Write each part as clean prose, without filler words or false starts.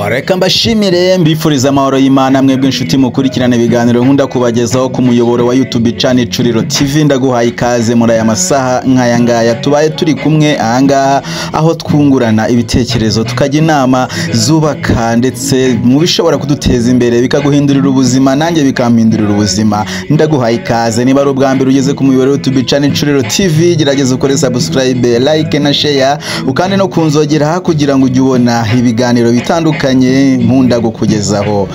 Reka mbashimire mbifuriza amahoro y'Imana mwebwe inshuti mukurikirana ibiganiro nkunda kubagezaho ku muyoboro wa YouTube channel Icuriro TV. Ndaguhaye ikaze muri aya masaha nk'aya ngaya tubaye turi kumwe ahangaha, aho twungurana ibitekerezo tukajya inama zubaka ndetse mu bishobora kuduteza imbere bikaguhindurira ubuzima, nanjye bikampindurira ubuzima. Ndaguhaye ikaze. Niba ari ubwa mbere ugeze ku muyoboro wa YouTube channel Icuriro TV, gerageza ukore subscribe, like na share, ukande no kunzogera kugira ngo ujye ubona ibiganiro bitandukanye nkunda gukugezaho.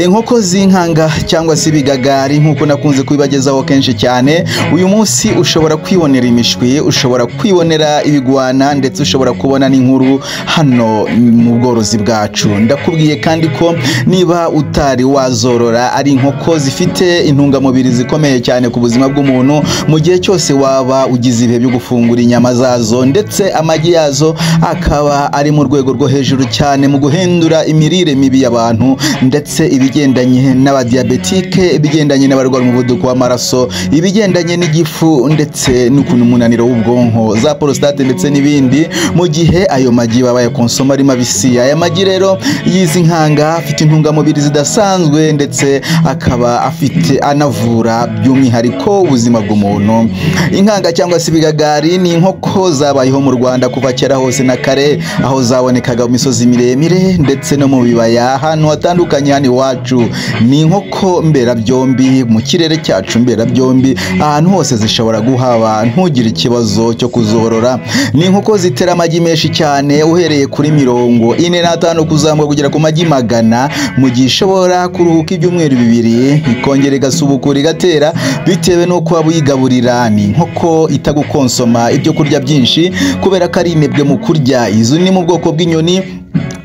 Inkoko z'inkanga cyangwa se ibigagari nk'uko nakunze kubibagezaho kenshi cyane, uyu munsi ushobora kwibonera imishwi, ushobora kwibonera ibigwana ndetse ushobora kubona n'inkuru hano mu bworozi bwacu. Ndakubwiye kandi ko niba utari wazorora, ari inkoko zifite intungamubiri zikomeye cyane ku buzima bw'umuntu mu gihe cyose waba ugize ibihe byo gufungura inyama zazo, ndetse amagi yazo akaba ari mu rwego rwo hejuru cyane mu guhindura imirire mibi y'abantu, ndetse ibigendanye n'abadiabetike, ibigendanye n'abarwara umuvuduko w'amaraso, ibigendanye n'igifu ndetse n'ukuntu umunaniro w'ubwonko, za prostate ndetse n'ibindi, mu gihe ayo magi babaye konsoma ari mabisi. Aya magi rero yizi nkanga afite intungamubiri zidasanzwe ndetse akaba afite anavura by'umwihariko ubuzima bw'umuntu. Inkanga cyangwa se ibigagari ni inkoko zabayeho mu Rwanda kuva kera hose na kare, aho zabonekaga mu misozi miremire ndetse no mu bibaya ahantu hatandukanye hano iwacu. Ni inkoko mberabyombi mu kirere cyacu mberabyombi, ahantu hose zishobora guhaba ntugire ikibazo cyo kuzorora. Ni inkoko zitera amagi menshi cyane, uhereye kuri 45 kuzamuka kugera ku magi 100, mu gihe ishobora kuruhuka ibyumweru 2 ikongera igasubukura igatera bitewe n'uko waba uyigaburira. Ni inkoko itagukonsoma ibyo kurya byinshi kubera ko ari inebwe mu kurya. Izo ni mu bwoko bw'inyoni,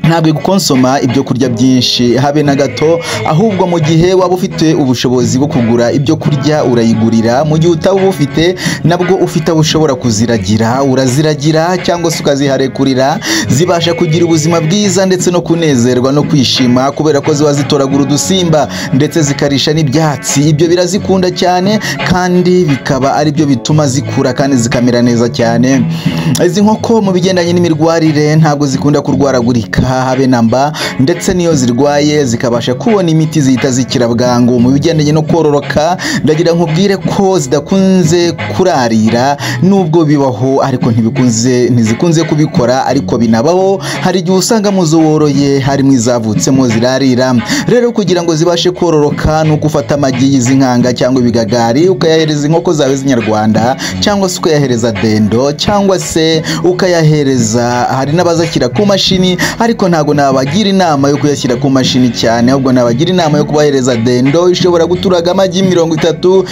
ntabwo gukonsoma ibyo kurya byinshi habe na gato, ahubwo mu gihe waba ufite ubushobozi bwo kugura ibyo kurya urayigurira, mu gihe utaba ufite nabwo ufite ushobora kuziragira uraziragira cyangwa se ukaziharekurira. Zibasha kugira ubuzima bwiza ndetse no kunezerwa no kwishima kubera ko ziba zitoragura udusimba ndetse zikarisha n'ibyatsi. Ibyo birazikunda cyane kandi bikaba ari byo bituma zikura kandi zikamera neza cyane. Izi nkoko mu bigendanye n'imirwarire ntabwo zikunda kurwaragurika habe namba, ndetse niyo zirwaye zikabasha kubona imiti zihita zikira bwangu. Mu bigendanye no kororoka ndagira nkubwire ko zidakunze kurarira, nubwo bibaho ariko ntizikunze kubikora, ariko binabaho. Hari igihe usanga muzo woroye harimo izavutsemo zirarira. Rero kugira ngo zibashe kororoka nuko ufata amagi y'izi nkanga cyangwa ibigagari ukayahereza inkoko zawe z'inyarwanda, cyangwa se ukayahereza dendo, cyangwa se ukayahereza, hari n'abazashyira ku mashini, ariko ntago nabagira inama yo kuyashyira ku mashini cyane, ahubwo nabagira inama yo kubahereza dendo. Ishobora guturaga amagi 30,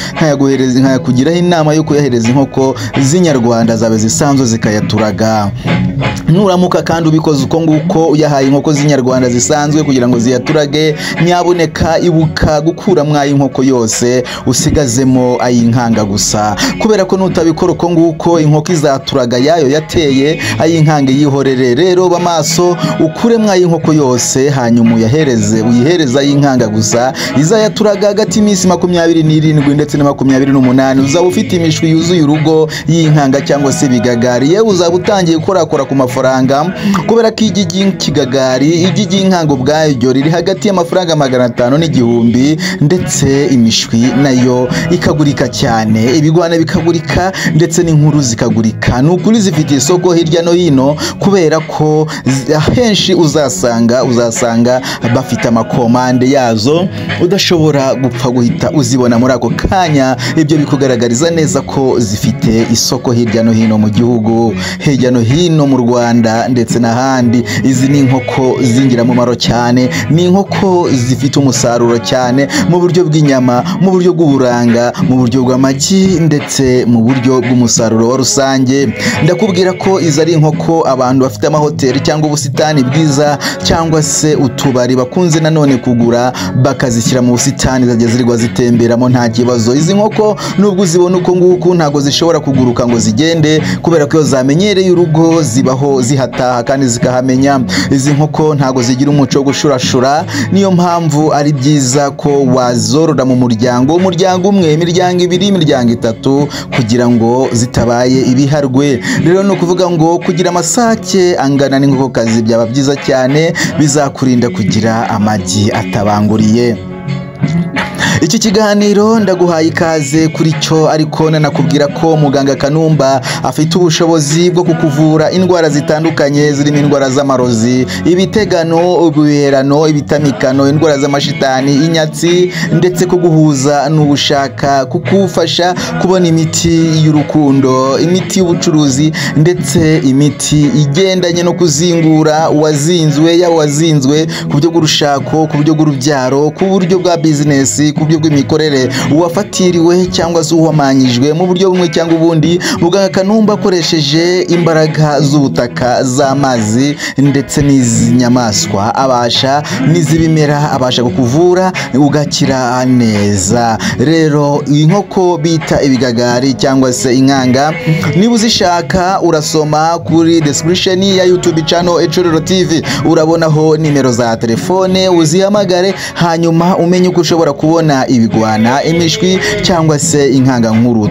nkayakugiraho inama yo kuyahereza inkoko z'inyarwanda zawe zisanzwe zikayaturaga. Nuramuka kandi ubikoze uko nguko uyahaye inkoko z'inyarwanda zisanzwe kugira ngo ziyaturage, nyabuneka ibuka gukura mwayi inkoko yose usigazemo ayinkanga gusa, kubera ko nutabikora uko nguko inkoko izaturaga yayo yateye, ayinkanga yihorere. Rero bamaso ukure mwayi inkoko yose, hanyuma uyihereza ayinkanga gusa, izayaturaga hagati y'iminsi 27 ndetse na 28. Uzaba ufite imishwi yuzuye urugo y'inkanga cyangwa se ibigagari, yewe uzaba utangiye gukorakora ku mafaranga, kubera ko igi ry'ikigagari, igi ry'inkanga ubwayo riri hagati y'amafaranga 500 n'igihumbi, ndetse imishwi nayo ikagurika cyane, ibigwana bikagurika ndetse n'inkuru zikagurika. Nukuri zifite isoko hirya no hino, kubera ko henshi uzasanga bafite amakomande yazo udashobora gupfa guhita uzibona muri ako kanya. Ibyo bikugaragariza neza ko zifite isoko hirya no hino mu gihugu, hirya no hino mu Rwanda ndetse n'ahandi. Izi ni inkoko z'ingirakamaro cyane, ni inkoko zifite umusaruro cyane mu buryo bw'inyama, mu buryo bw'uburanga, mu buryo bw'amagi ndetse mu buryo bw'umusaruro wa rusange. Ndakubwira ko izi ari inkoko abantu bafite amahoteli cyangwa ubusitani bwiza cyangwa se utubari bakunze nanone kugura bakazishyira mu busitani zajya zirwa zitemberamo nta kibazo. Izi nkoko nubwo uzibona uko nguko ntago zishobora kuguruka ngo zigende, kubera ko iyo zamenyereye urugo zibaho zihataha kandi zikahamenya. Izi nkoko ntago zigira umuco wo gushurashura, niyo mpamvu ari byiza ko wazorora mu muryango umwe, imiryango 2, imiryango 3, kugira ngo zitabaye ibiharwe. Rero no kuvuga ngo kugira amasake angana n'inkokokazi byaba byiza neza cyane bizakurinda kugira amagi atabanguriye. Iki kiganiro ndaguhaye ikaze kuri cyo, ariko nanakubwira ko muganga Kanumba afite ubushobozi bwo kukuvura indwara zitandukanye zirimo indwara z'amarozi, ibitegano, ubuherano, ibitamikano, indwara z'amashitani, inyatsi, ndetse kuguhuza n'ubushaka, kukufasha kubona imiti y'urukundo, imiti y'ubucuruzi, ndetse imiti igendanye no kuzingura uwazinzwe, yaba wazinzwe ku buryo bw'urushako, ku buryo bw'urubyaro, ku buryo bwa bizinesi, ku buryo bw'imikorere, uwafatiriwe cyangwa se uwamanyijwe mu buryo bumwe cyangwa ubundi. Muganga Kanumba akoresheje imbaraga z'ubutaka, z'amazi, ndetse n'iz'inyamaswa abasha n'iz'ibimera abasha kukuvura ugakira neza. Rero inkoko bita ibigagari cyangwa se inkanga, niba uzishaka urasoma kuri description ya YouTube channel Icuriro TV, urabonaho nimero za telefone, uzihamagare hanyuma umenye uko ushobora kubona ibigwana, imishwi cyangwa se inkanga nkuru.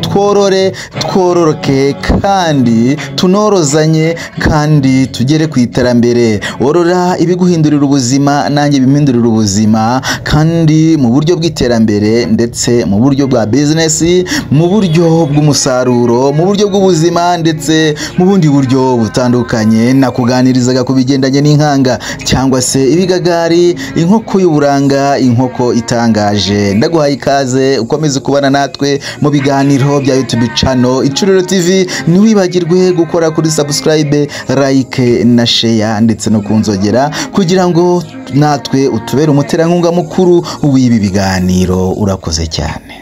Twororoke kandi tunorozanye kandi tugere ku iterambere. Worora ibiguhindurira ubuzima, nanjye bimpindurira ubuzima, kandi mu buryo bw'iterambere, ndetse mu buryo bwa business, mu buryo bw'umusaruro, mu buryo bw'ubuzima, ndetse mu bundi buryo butandukanye. Nakuganirizaga ku bigendanye n'inkanga cyangwa se ibigagari, inkoko y'uburanga, inkoko itangaje. Ndaguhaye ikaze, ukomeze kubana natwe mu biganiro bya YouTube channel Icuriro TV. Ntiwibagirwe gukora kuri subscribe, like na share, ndetse no kunzogera, kugira ngo natwe utubere umuterankunga mukuru w'ibi biganiro. Urakoze cyane.